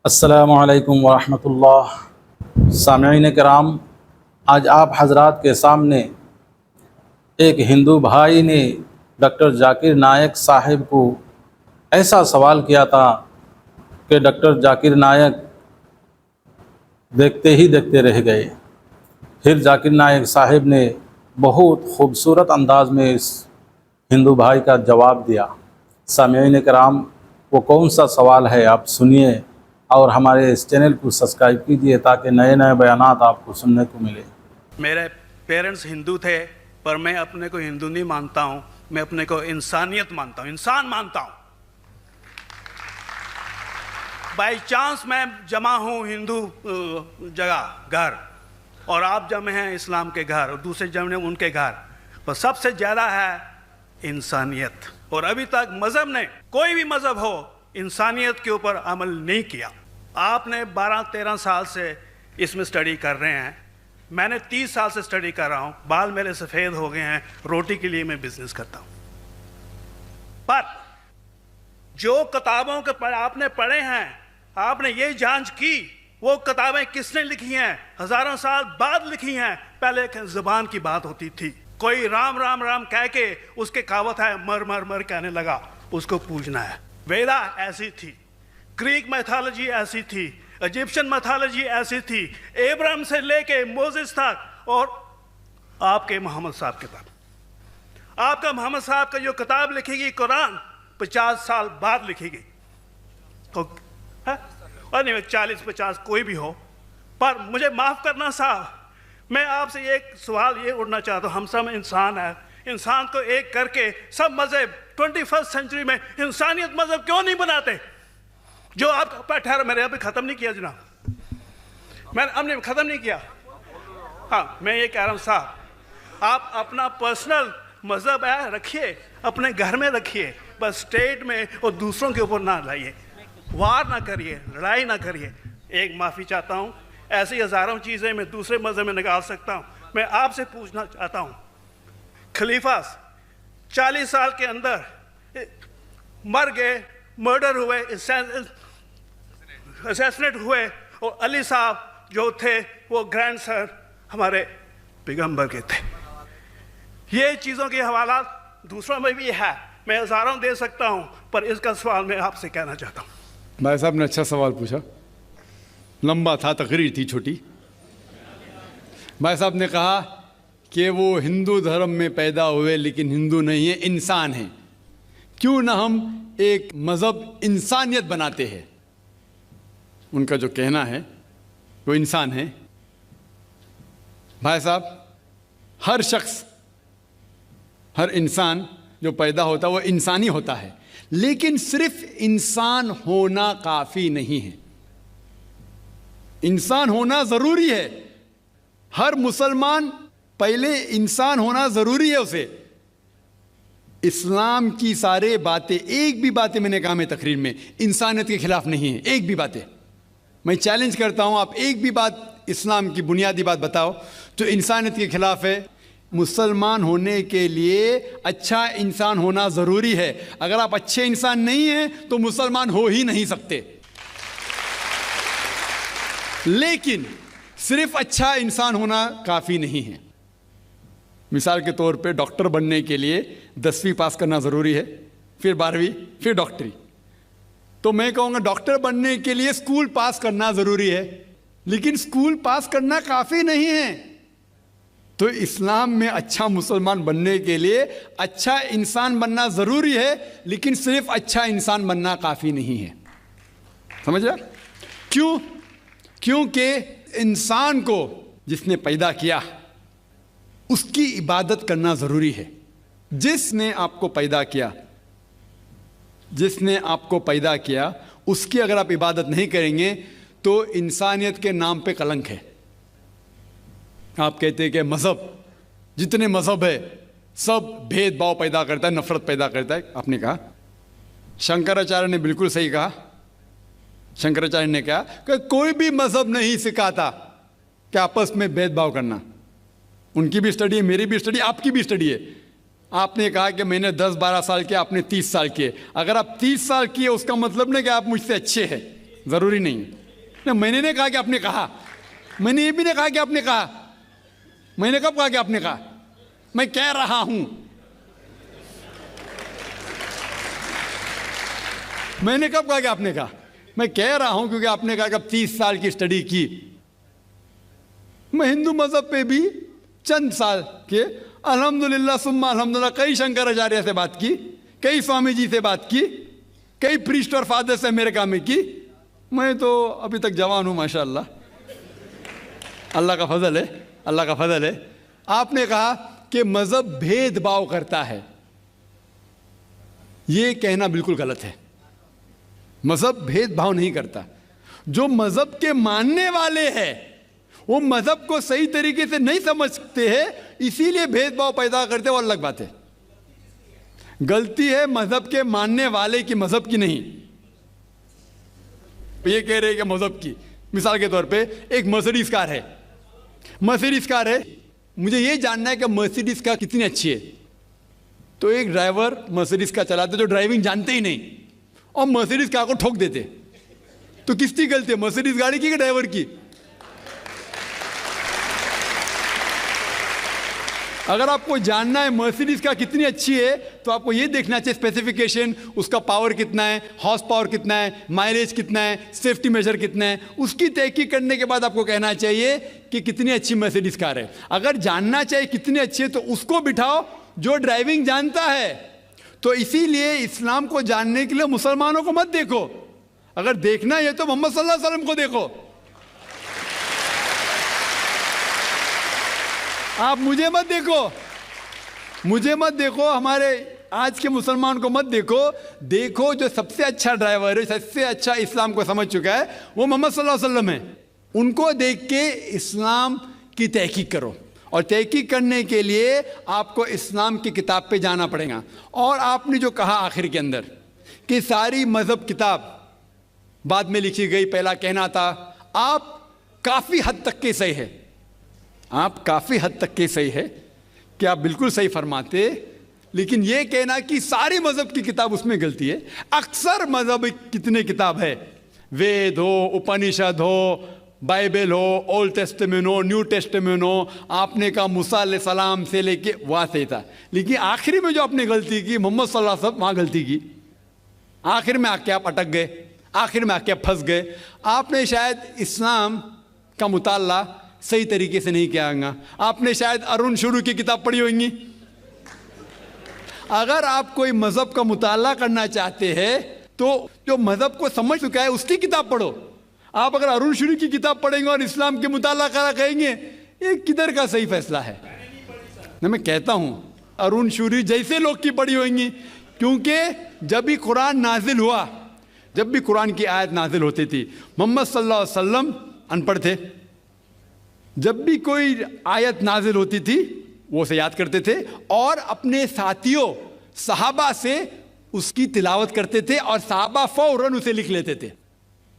अस्सलामुअलैकुम वरहमतुल्लाह। सामईन कराम, आज आप हजरात के सामने एक हिंदू भाई ने डॉक्टर जाकिर नायक साहिब को ऐसा सवाल किया था कि डॉक्टर जाकिर नायक देखते ही देखते रह गए। फिर जाकिर नायक साहिब ने बहुत खूबसूरत अंदाज में इस हिंदू भाई का जवाब दिया। सामईन कराम, वो कौन सा सवाल है आप सुनिए और हमारे इस चैनल को सब्सक्राइब कीजिए ताकि नए नए बयानात आपको सुनने को मिले। मेरे पेरेंट्स हिंदू थे, पर मैं अपने को हिंदू नहीं मानता हूँ, मैं अपने को इंसानियत मानता हूँ, इंसान मानता हूँ। बाई चांस मैं जमा हूँ हिंदू जगह घर, और आप जमे हैं इस्लाम के घर, और दूसरे जमे उनके घर, पर सबसे ज़्यादा है इंसानियत। और अभी तक मज़हब ने, कोई भी मज़हब हो, इंसानियत के ऊपर अमल नहीं किया। आपने 12-13 साल से इसमें स्टडी कर रहे हैं, मैंने 30 साल से स्टडी कर रहा हूँ, बाल मेरे सफ़ेद हो गए हैं, रोटी के लिए मैं बिजनेस करता हूँ। पर जो किताबों के आपने पढ़े हैं, आपने ये जांच की वो किताबें किसने लिखी हैं? हज़ारों साल बाद लिखी हैं। पहले एक ज़बान की बात होती थी, कोई राम राम राम कह के उसके कहावत है मर मर मर कहने लगा, उसको पूजना है। वेदा ऐसी थी, ग्रीक मैथोलॉजी ऐसी थी, इजिप्शियन मैथोलॉजी ऐसी थी, इब्राहिम से लेके मोसेस तक, और आपके मोहम्मद साहब के बाद आपका मोहम्मद साहब का जो किताब लिखेगी कुरान 50 साल बाद लिखेगी, और नहीं 40-50 कोई भी हो। पर मुझे माफ़ करना साहब, मैं आपसे एक सवाल ये उड़ना चाहता हूँ। हम सब इंसान हैं, इंसान को एक करके सब मज़हब 21st सेंचुरी में इंसानियत मज़हब क्यों नहीं बनाते? जो आप ठहरा, मैंने अभी ख़त्म नहीं किया जनाब, मैंने हमने ख़त्म नहीं किया। हाँ, मैं ये कह रहा हूँ साहब, आप अपना पर्सनल मज़हब है रखिए, अपने घर में रखिए, बस स्टेट में और दूसरों के ऊपर ना लाइए, वार ना करिए, लड़ाई ना करिए। एक माफ़ी चाहता हूँ, ऐसी हज़ारों चीज़ें मैं दूसरे मज़हब में निकाल सकता हूँ। मैं आपसे पूछना चाहता हूँ, खलीफा 40 साल के अंदर मर गए, मर्डर हुए, असैसिनेट हुए, और अली साहब जो थे वो ग्रैंड सर हमारे पैगंबर के थे। ये चीज़ों के हवाला दूसरों में भी है, मैं हज़ारों दे सकता हूँ, पर इसका सवाल मैं आपसे कहना चाहता हूँ। भाई साहब ने अच्छा सवाल पूछा, लंबा था, तकरीर थी छोटी। भाई साहब ने कहा कि वो हिंदू धर्म में पैदा हुए लेकिन हिंदू नहीं है, इंसान हैं। क्यों ना हम एक मज़हब इंसानियत बनाते हैं? उनका जो कहना है वो इंसान है। भाई साहब, हर शख्स, हर इंसान जो पैदा होता है वो इंसानी होता है, लेकिन सिर्फ इंसान होना काफ़ी नहीं है। इंसान होना ज़रूरी है। हर मुसलमान पहले इंसान होना ज़रूरी है उसे। इस्लाम की सारे बातें, एक भी बातें मैंने कहा मैं तकरीर में, इंसानियत के खिलाफ नहीं है। एक भी बातें मैं चैलेंज करता हूँ, आप एक भी बात इस्लाम की बुनियादी बात बताओ तो इंसानियत के खिलाफ है। मुसलमान होने के लिए अच्छा इंसान होना ज़रूरी है। अगर आप अच्छे इंसान नहीं हैं तो मुसलमान हो ही नहीं सकते। लेकिन सिर्फ अच्छा इंसान होना काफ़ी नहीं है। मिसाल के तौर पे डॉक्टर बनने के लिए 10वीं पास करना ज़रूरी है, फिर 12वीं, फिर डॉक्टरी। तो मैं कहूँगा डॉक्टर बनने के लिए स्कूल पास करना ज़रूरी है, लेकिन स्कूल पास करना काफ़ी नहीं है। तो इस्लाम में अच्छा मुसलमान बनने के लिए अच्छा इंसान बनना ज़रूरी है, लेकिन सिर्फ अच्छा इंसान बनना काफ़ी नहीं है। समझ रहे? क्यों? क्योंकि इंसान को जिसने पैदा किया उसकी इबादत करना ज़रूरी है। जिसने आपको पैदा किया, जिसने आपको पैदा किया, उसकी अगर आप इबादत नहीं करेंगे तो इंसानियत के नाम पे कलंक है। आप कहते हैं कि मज़हब, जितने मज़हब है सब भेदभाव पैदा करता है, नफ़रत पैदा करता है। आपने कहा, शंकराचार्य ने बिल्कुल सही कहा। शंकराचार्य ने कहा कि कोई भी मज़हब नहीं सिखाता कि आपस में भेदभाव करना। उनकी भी स्टडी है, मेरी भी स्टडी, आपकी भी स्टडी है। आपने कहा कि मैंने 10-12 साल किए, आपने 30 साल किए। अगर आप 30 साल किए उसका मतलब नहीं कि आप मुझसे अच्छे हैं। जरूरी नहीं। ना मैंने नहीं कहा कि आपने कहा, मैंने ये भी नहीं कहा कि आपने कहा। मैंने कब कहा कि आपने कहा? मैं कह रहा हूं। मैंने कब कहा कि आपने कहा? मैं कह रहा हूं क्योंकि आपने कहा कि अब 30 साल की स्टडी की। मैं हिंदू मजहब पे भी चंद साल के अल्हम्दुलिल्लाह सुम्मा अल्हम्दुलिल्लाह कई शंकराचार्य से बात की, कई स्वामी जी से बात की, कई प्रीस्ट और फादर से अमेरिका में की। मैं तो अभी तक जवान हूं माशाअल्लाह, अल्लाह का फजल है, अल्लाह का फजल है। आपने कहा कि मजहब भेदभाव करता है, यह कहना बिल्कुल गलत है। मजहब भेदभाव नहीं करता। जो मजहब के मानने वाले हैं वो मजहब को सही तरीके से नहीं समझते हैं, इसीलिए भेदभाव पैदा करते, वो अलग बात है। गलती है मजहब के मानने वाले की, मजहब की नहीं। ये कह रहे हैं कि मजहब की, मिसाल के तौर पे एक मर्सिडीज कार है, मर्सिडीज कार है, मुझे ये जानना है कि मर्सिडीज कार कितनी अच्छी है। तो एक ड्राइवर मर्सिडीज कार चलाते जो ड्राइविंग जानते ही नहीं और मर्सिडीज कार को ठोक देते, तो किसकी गलती है, मर्सिडीज गाड़ी की कि ड्राइवर की? अगर आपको जानना है मर्सिडीज कार कितनी अच्छी है तो आपको ये देखना चाहिए स्पेसिफिकेशन, उसका पावर कितना है, हॉर्स पावर कितना है, माइलेज कितना है, सेफ्टी मेजर कितना है। उसकी तहकीक करने के बाद आपको कहना चाहिए कि कितनी अच्छी मर्सिडीज कार है। अगर जानना चाहिए कितनी अच्छी है तो उसको बिठाओ जो ड्राइविंग जानता है। तो इसीलिए इस्लाम को जानने के लिए मुसलमानों को मत देखो, अगर देखना है तो मोहम्मद सल्लल्लाहु अलैहि वसल्लम को देखो। आप मुझे मत देखो, मुझे मत देखो, हमारे आज के मुसलमान को मत देखो। देखो जो सबसे अच्छा ड्राइवर है, सबसे अच्छा इस्लाम को समझ चुका है, वो मोहम्मद सल्लल्लाहु अलैहि वसल्लम है। उनको देख के इस्लाम की तहकीक करो, और तहकीक करने के लिए आपको इस्लाम की किताब पे जाना पड़ेगा। और आपने जो कहा आखिर के अंदर कि सारी मजहब किताब बाद में लिखी गई, पहला कहना था, आप काफ़ी हद तक के सही है, आप काफ़ी हद तक के सही है कि आप बिल्कुल सही फरमाते, लेकिन यह कहना कि सारी मजहब की किताब, उसमें गलती है। अक्सर मजहब कितने किताब है, वेद हो, उपनिषद हो, बाइबल हो, ओल्ड टेस्टामेंट हो, न्यू टेस्टामेंट हो, आपने कहा मूसा अलैहिस्सलाम से लेके वहाँ सही था, लेकिन आखिरी में जो आपने गलती की, मोहम्मद सल्लल्लाहु अलैहि वसल्लम, वहाँ गलती की। आखिर में आके आप अटक गए, आखिर में आके आप फंस गए। आपने शायद इस्लाम का मुताला सही तरीके से नहीं किया होगा, आपने शायद अरुण शुरू की किताब पढ़ी होंगी। अगर आप कोई मजहब का मुताला करना चाहते हैं तो जो मजहब को समझ चुका है उसकी किताब पढ़ो। आप अगर अरुण शुरू की किताब पढ़ेंगे और इस्लाम के मुताला करा कहेंगे, ये किधर का सही फैसला है? ना मैं कहता हूं अरुण शुरू जैसे लोग की पढ़ी होंगी, क्योंकि जब भी कुरान नाजिल हुआ, जब भी कुरान की आयत नाजिल होती थी, मोहम्मद सल्लल्लाहु अलैहि वसल्लम अनपढ़ थे, जब भी कोई आयत नाजिल होती थी वो उसे याद करते थे और अपने साथियों सहाबा से उसकी तिलावत करते थे और सहाबा फौरन उसे लिख लेते थे।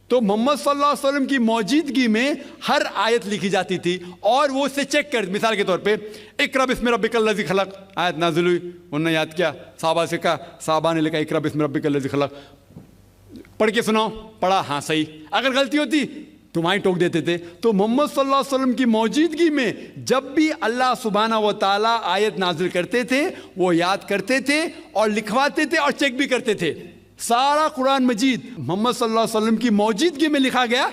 तो मोहम्मद सल्लल्लाहु अलैहि वसल्लम की मौजूदगी में हर आयत लिखी जाती थी और वो उसे चेक कर, मिसाल के तौर पे इक़रा बिस्मि रब्बिकल लज़ी खलक़ आयत नाजिल हुई, उन्होंने याद किया, सहाबा से कहा, सहाबा ने लिखा इक़रा बिस्मि रब्बिकल लज़ी खलक़, पढ़ के सुनाओ, पढ़ा, हाँ सही। अगर गलती होती तो वहीं टोक देते थे। तो मोहम्मद सल्लल्लाहु अलैहि वसल्लम की मौजूदगी में जब भी अल्लाह सुब्हानहू व तआला आयत नाजिल करते थे वो याद करते थे और लिखवाते थे और चेक भी करते थे। सारा कुरान मजीद मोहम्मद सल्लल्लाहु अलैहि वसल्लम की मौजूदगी में लिखा गया।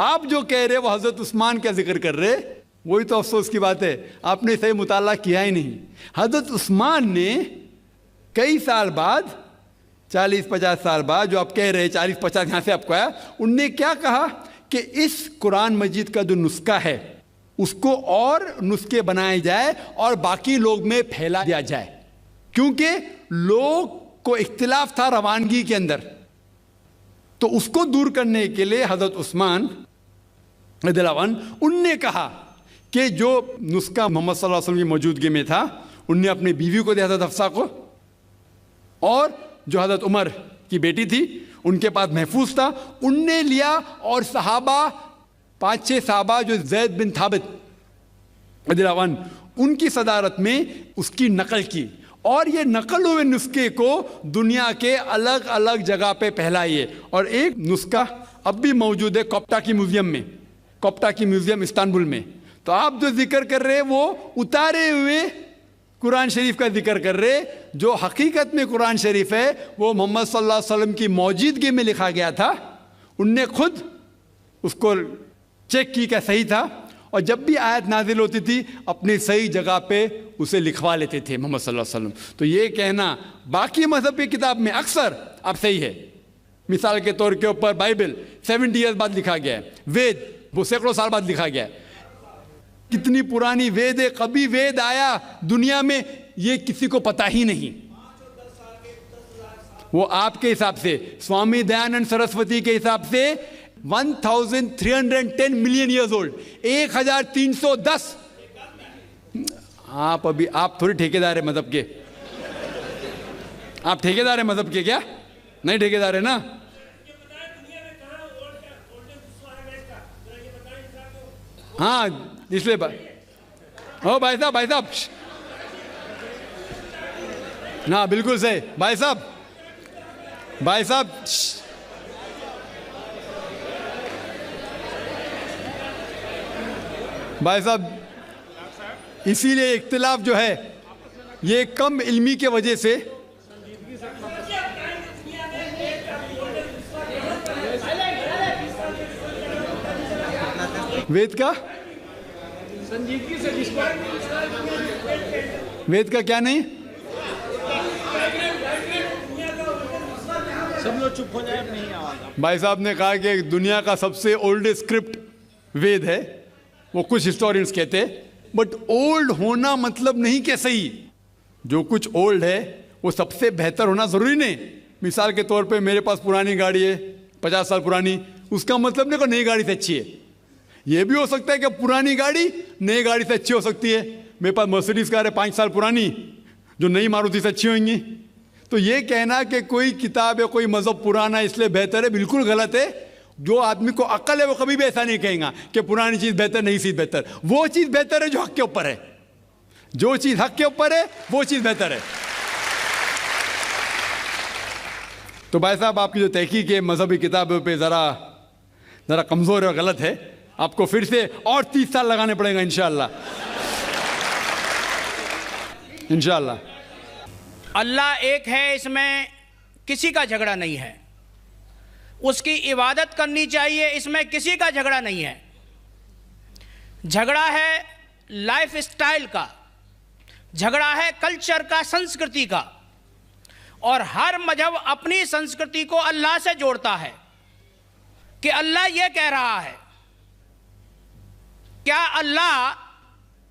आप जो कह रहे वो हज़रत उस्मान का जिक्र कर रहे, वही तो अफसोस की बात है, आपने सही मुताला किया ही नहीं। हज़रत उस्मान ने कई साल बाद, 40-50 साल बाद, जो आप कह रहे हैं 40-50 यहाँ से आपको आया, उनने क्या कहा कि इस कुरान मजीद का जो नुस्खा है उसको और नुस्खे बनाए जाए और बाकी लोग में फैला दिया जाए, क्योंकि लोग को इख्तिलाफ था रवानगी के अंदर। तो उसको दूर करने के लिए हज़रत उस्मान रज़ियल्लाहु अन्हु उनने कहा कि जो नुस्खा मोहम्मद सल्लल्लाहु अलैहि वसल्लम की मौजूदगी में था उनने अपनी बीवी को दिया, हज़रत हफ्सा को, और जो हज़रत उमर की बेटी थी उनके पास महफूज था, उनने लिया और सहाबा 5-6 सहाबा जो ज़ैद बिन थाबित रज़ियल्लाहु अन्हु उनकी सदारत में उसकी नकल की और ये नकल हुए नुस्खे को दुनिया के अलग अलग जगह पे फैलाइए। और एक नुस्खा अब भी मौजूद है कोप्टा की म्यूजियम में, कोप्टा की म्यूजियम इस्तांबुल में। तो आप जो जिक्र कर रहे हैं वो उतारे हुए कुरान शरीफ का जिक्र कर रहे, जो हकीकत में कुरान शरीफ है वो मोहम्मद सल्लल्लाहु अलैहि वसल्लम की मौजूदगी में लिखा गया था। उनने खुद उसको चेक की क्या सही था, और जब भी आयत नाजिल होती थी अपनी सही जगह पे उसे लिखवा लेते थे मोहम्मद सल्लल्लाहु अलैहि वसल्लम। तो ये कहना बाकी मजहब की किताब में अक्सर अब सही है। मिसाल के तौर के ऊपर बाइबल 70 ईयर्स बाद लिखा गया है, वेद वो सैकड़ों साल बाद लिखा गया है। कितनी पुरानी वेद है, कभी वेद आया दुनिया में ये किसी को पता ही नहीं। वो आपके हिसाब से, स्वामी दयानंद सरस्वती के हिसाब से 1310 मिलियन ईयर्स ओल्ड, 1310। आप थोड़ी ठेकेदार है मजहब के, आप ठेकेदार है मजहब के क्या? नहीं ठेकेदार है ना। हाँ इसलिए ओ भाई साहब ना, बिल्कुल सही भाई साहब भाई साहब, इसीलिए इख्तिलाफ जो है ये कम इल्मी के वजह से वेद का संजीदगी से, वेद का क्या नहीं, सब लोग चुप हो जाए, नहीं आवाज। भाई साहब ने कहा कि दुनिया का सबसे ओल्डेस्ट स्क्रिप्ट वेद है, वो कुछ हिस्टोरियंस कहते हैं, बट ओल्ड होना मतलब नहीं कि सही। जो कुछ ओल्ड है वो सबसे बेहतर होना जरूरी नहीं। मिसाल के तौर पे मेरे पास पुरानी गाड़ी है 50 साल पुरानी, उसका मतलब नहीं कि नई गाड़ी से अच्छी है। ये भी हो सकता है कि पुरानी गाड़ी नई गाड़ी से अच्छी हो सकती है। मेरे पास मर्सिडीज कार है 5 साल पुरानी, जो नई मारुति से अच्छी होंगी। तो ये कहना कि कोई किताब या कोई मजहब पुराना इसलिए बेहतर है, बिल्कुल गलत है। जो आदमी को अक्ल है वो कभी भी ऐसा नहीं कहेगा कि पुरानी चीज बेहतर, नई चीज बेहतर। वो चीज बेहतर है जो हक के ऊपर है, जो चीज हक के ऊपर है वो चीज बेहतर है। तो भाई साहब, आपकी जो तहकीक है मजहबी किताबों पे जरा कमजोर है और गलत है। आपको फिर से और 30 साल लगाने पड़ेगा इंशाअल्लाह। अल्लाह एक है, इसमें किसी का झगड़ा नहीं है। उसकी इबादत करनी चाहिए, इसमें किसी का झगड़ा नहीं है। झगड़ा है लाइफ स्टाइल का, झगड़ा है कल्चर का, संस्कृति का। और हर मजहब अपनी संस्कृति को अल्लाह से जोड़ता है कि अल्लाह यह कह रहा है। क्या अल्लाह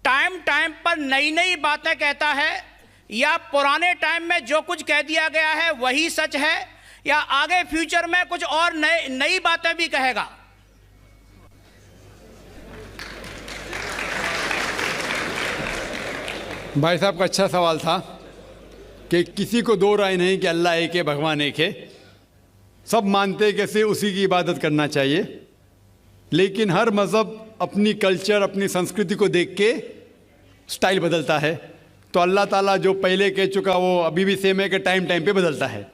टाइम टाइम पर नई नई बातें कहता है, या पुराने टाइम में जो कुछ कह दिया गया है वही सच है, या आगे फ्यूचर में कुछ और नई बातें भी कहेगा? भाई साहब का अच्छा सवाल था कि किसी को दो राय नहीं कि अल्लाह एक है, भगवान एक है। सब मानते कैसे उसी की इबादत करना चाहिए, लेकिन हर मज़हब अपनी कल्चर, अपनी संस्कृति को देख के स्टाइल बदलता है। तो अल्लाह ताला जो पहले कह चुका वो अभी भी सेम है कि टाइम टाइम पे बदलता है।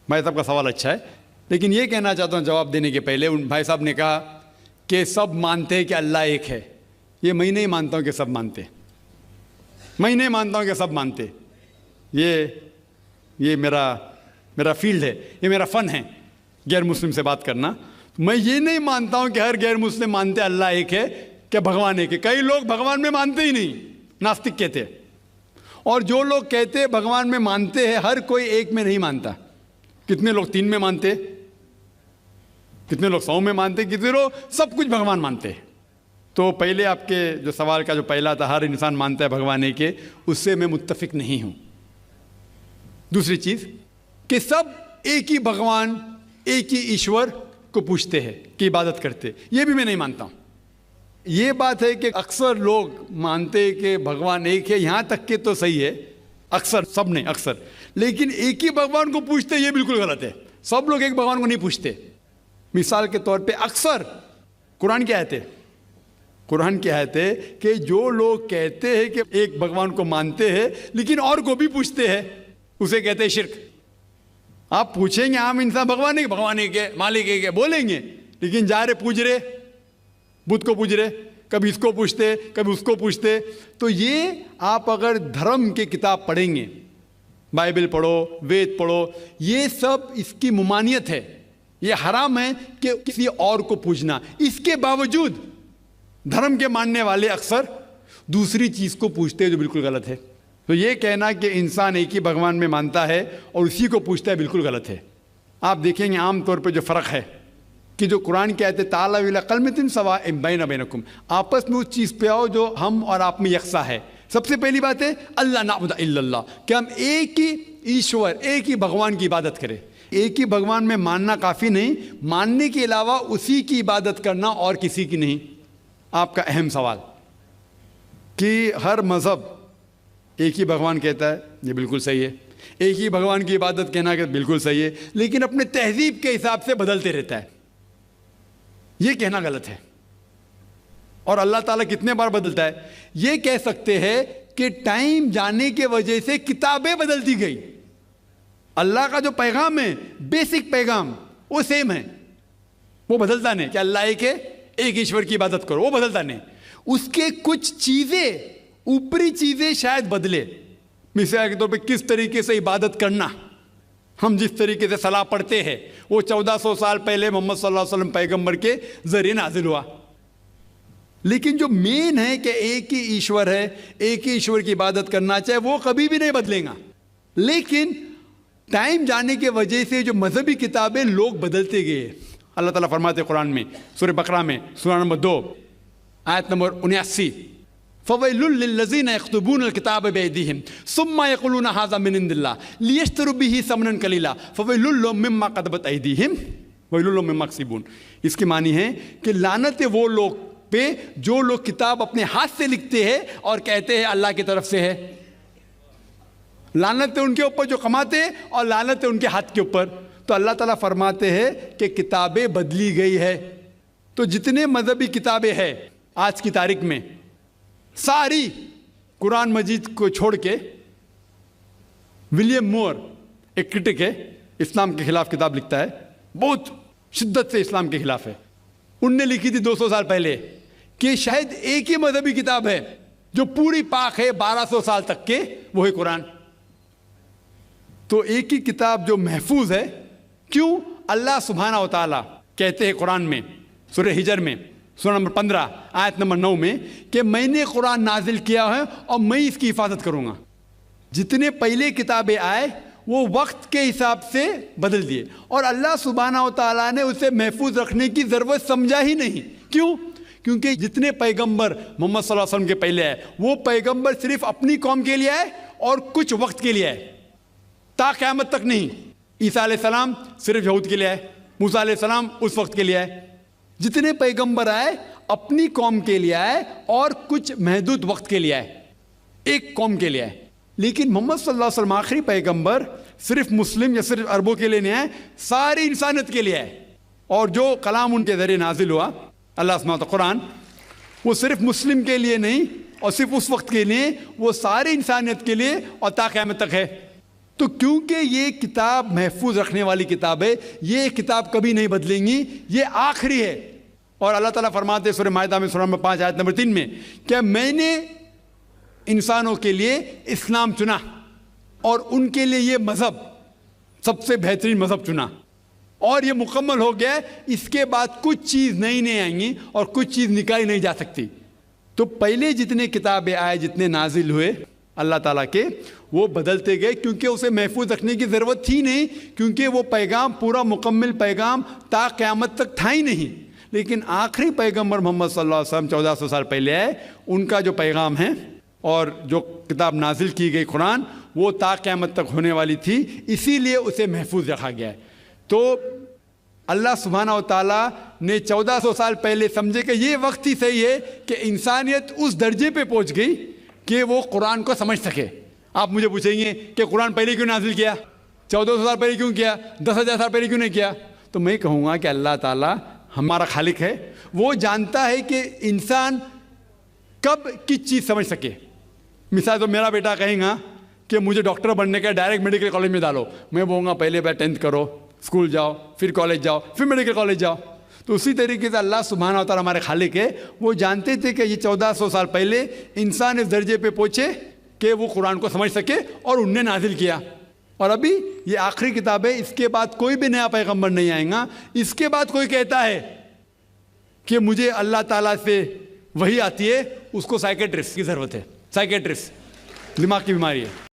भाई साहब का सवाल अच्छा है, लेकिन ये कहना चाहता हूँ जवाब देने के पहले, उन भाई साहब ने कहा कि सब मानते हैं कि अल्लाह एक है। ये मैं नहीं मानता हूँ कि सब मानते, मैं नहीं मानता हूँ कि सब मानते। ये मेरा फील्ड है, ये मेरा फ़न है गैर मुस्लिम से बात करना। मैं ये नहीं मानता हूँ कि हर गैर मुस्लिम मानते अल्लाह एक है, कि भगवान एक है। कई लोग भगवान में मानते ही नहीं, नास्तिक कहते हैं। और जो लोग कहते हैं भगवान में मानते हैं, हर कोई एक में नहीं मानता। कितने लोग 3 में मानते, कितने लोग 100 में मानते, कितने लोग सब कुछ भगवान मानते हैं। तो पहले आपके जो सवाल का जो पहला था, हर इंसान मानता है भगवान एक है, उससे मैं मुत्तफिक नहीं हूँ। दूसरी चीज़ कि सब एक ही भगवान, एक ही ईश्वर को पूछते हैं कि इबादत करते, ये भी मैं नहीं मानता हूँ। ये बात है कि अक्सर लोग मानते हैं कि भगवान एक है, यहाँ तक के तो सही है, अक्सर, सब नहीं अक्सर, लेकिन एक ही भगवान को पूछते ये बिल्कुल गलत है। सब लोग एक भगवान को नहीं पूछते। मिसाल के तौर पे अक्सर कुरान की आयत है, कुरान की आयत है कि जो लोग कहते हैं कि एक भगवान को मानते हैं लेकिन और को भी पूछते हैं, उसे कहते हैं शिर्क। आप पूछेंगे आम इंसान भगवान है के मालिक है के बोलेंगे, लेकिन जा रहे पूज रहे, बुद्ध को पूज रहे, कभी इसको पूछते कभी उसको पूछते। तो ये आप अगर धर्म की किताब पढ़ेंगे, बाइबल पढ़ो, वेद पढ़ो, ये सब इसकी मुमानियत है। ये हराम है कि किसी और को पूजना। इसके बावजूद धर्म के मानने वाले अक्सर दूसरी चीज़ को पूछते हैं जो बिल्कुल गलत है। तो ये कहना कि इंसान एक ही भगवान में मानता है और उसी को पूछता है बिल्कुल गलत है। आप देखेंगे आम तौर पे जो फ़र्क है कि जो कुरान की आयत है ताला विला कलमतिन सवा बैना बैनकुम, आपस में उस चीज़ पे आओ जो हम और आप में यकसा है। सबसे पहली बात है अल्लाह नाबुद इल्लल्लाह, कि हम एक ही ईश्वर, एक ही भगवान की इबादत करें। एक ही भगवान में मानना काफ़ी नहीं, मानने के अलावा उसी की इबादत करना और किसी की नहीं। आपका अहम सवाल कि हर मज़हब एक ही भगवान कहता है, ये बिल्कुल सही है। एक ही भगवान की इबादत कहना कि बिल्कुल सही है, लेकिन अपने तहजीब के हिसाब से बदलते रहता है, ये कहना गलत है। और अल्लाह ताला कितने बार बदलता है? ये कह सकते हैं कि टाइम जाने के वजह से किताबें बदलती गई। अल्लाह का जो पैगाम है, बेसिक पैगाम, वो सेम है, वो बदलता नहीं कि अल्लाह एक है, एक ईश्वर की इबादत करो, वो बदलता नहीं। उसके कुछ चीज़ें, ऊपरी चीज़ें शायद बदले। मिसाल के तौर पे किस तरीके से इबादत करना, हम जिस तरीके से सलाह पढ़ते हैं वो 1400 साल पहले मोहम्मद सल्लल्लाहु अलैहि वसल्लम पैगंबर के ज़रिए नाजिल हुआ। लेकिन जो मेन है कि एक ही ईश्वर है, एक ही ईश्वर की इबादत करना चाहे, वो कभी भी नहीं बदलेगा। लेकिन टाइम जाने के वजह से जो मजहबी किताबें लोग बदलते गए। अल्लाह ताला फरमाते कुरान में सूरह बकरा में सूरा नंबर 2 आयत नंबर 79, फ़वैलुल लिल्लज़ीना यक्तुबूनल किताब बिअयदीहिम सुम्मा यक़ूलूना हाज़ा मिन इंदिल्लाह लियश्तरू बिही समनन कलीला फ़वैलुल लहुम मिम्मा क़दबत अयदीहिम वैलुल लहुम मिम्मा यक्सिबून। इसकी मानी है कि लानत है वो लोग पे जो लोग किताब अपने हाथ से लिखते हैं और कहते हैं अल्लाह की तरफ से है। लानत है उनके ऊपर जो कमाते हैं और लानत है उनके हाथ के ऊपर। तो अल्लाह ताला फरमाते हैं कि किताबें बदली गई है। तो जितने मजहबी किताबें हैं आज की तारीख में, सारी कुरान मजीद को छोड़ के, विलियम मोर एक क्रिटिक है, इस्लाम के खिलाफ किताब लिखता है, बहुत शिद्दत से इस्लाम के खिलाफ है। उनने लिखी थी 200 साल पहले कि शायद एक ही मजहबी किताब है जो पूरी पाक है 1200 साल तक के, वो है कुरान। तो एक ही किताब जो महफूज है, क्यों? अल्लाह सुब्हाना व तआला कहते हैं कुरान में सूरह हिजर में सूरा नंबर 15 आयत नंबर 9 में कि मैंने कुरान नाजिल किया है और मैं इसकी हिफाजत करूँगा। जितने पहले किताबें आए वो वक्त के हिसाब से बदल दिए और अल्लाह सुब्हाना व तआला ने उसे महफूज रखने की ज़रूरत समझा ही नहीं। क्यों? क्योंकि जितने पैगंबर मोहम्मद सल्लल्लाहु अलैहि वसल्लम के पहले आए वो पैगंबर सिर्फ अपनी कौम के लिए आए और कुछ वक्त के लिए आए, ता क़यामत तक नहीं। ईसा अलैहिस्सलाम सिर्फ यहूद के लिए आए, मूसा अलैहिस्सलाम उस वक्त के लिए आए। जितने पैगंबर आए अपनी कौम के लिए आए और कुछ महदूद वक्त के लिए आए, एक कौम के लिए आए। लेकिन मोहम्मद सल्लल्लाहु अलैहि वसल्लम आखिरी पैगंबर सिर्फ मुस्लिम या सिर्फ अरबों के लिए नहीं आए, सारी इंसानियत के लिए आए। और जो कलाम उनके ज़रिए नाजिल हुआ अल्लाह सुब्हानहू व तआला कुरान, वो सिर्फ मुस्लिम के लिए नहीं और सिर्फ उस वक्त के लिए, वो सारी इंसानियत के लिए और ता क़यामत तक है। तो क्योंकि ये किताब महफूज रखने वाली किताब है, ये किताब कभी नहीं बदलेंगी, ये आखिरी है। और अल्लाह ताला फरमाते सूरह माइदा में सूरा नंबर 5 आयत नंबर 3 में कि मैंने इंसानों के लिए इस्लाम चुना और उनके लिए ये मज़हब सबसे बेहतरीन मज़हब चुना और ये मुकम्मल हो गया। इसके बाद कुछ चीज़ नई नहीं आएंगी और कुछ चीज़ निकाली नहीं जा सकती। तो पहले जितने किताबें आए, जितने नाजिल हुए अल्लाह ताला के, वो बदलते गए क्योंकि उसे महफूज रखने की ज़रूरत थी नहीं, क्योंकि वो पैगाम पूरा मुकम्मल पैगाम ता क़यामत तक था ही नहीं। लेकिन आखिरी पैगंबर मोहम्मद सल्लल्लाहु अलैहि वसल्लम 1400 साल पहले आए, उनका जो पैगाम है और जो किताब नाजिल की गई कुरान, वो ता क़यामत तक होने वाली थी, इसीलिए उसे महफूज रखा गया है। तो अल्लाह सुब्हाना व तआला ने 1400 साल पहले समझे कि ये वक्त ही सही है कि इंसानियत उस दर्जे पे पहुंच गई कि वो कुरान को समझ सके। आप मुझे पूछेंगे कि कुरान पहले क्यों नाजिल किया, 1400 साल पहले क्यों किया, 10,000 साल पहले क्यों नहीं किया? तो मैं कहूँगा कि अल्लाह ताला हमारा खालिक है, वो जानता है कि इंसान कब किस चीज़ समझ सके। मिसाल तो मेरा बेटा कहेगा कि मुझे डॉक्टर बनने का, डायरेक्ट मेडिकल कॉलेज में डालो, मैं बोलूँगा पहले बार 10th करो, स्कूल जाओ, फिर कॉलेज जाओ, फिर मेडिकल कॉलेज जाओ। तो उसी तरीके से अल्लाह सुब्हानहू व तआला हमारे खालिक है, वो जानते थे कि ये 1400 साल पहले इंसान इस दर्जे पे पहुँचे कि वो कुरान को समझ सके और उनने नाजिल किया। और अभी ये आखिरी किताब है, इसके बाद कोई भी नया पैगंबर नहीं आएगा। इसके बाद कोई कहता है कि मुझे अल्लाह ताला से वही आती है, उसको साइकेट्रिस्ट की ज़रूरत है। साइकेट्रिस्ट दिमाग की बीमारी है।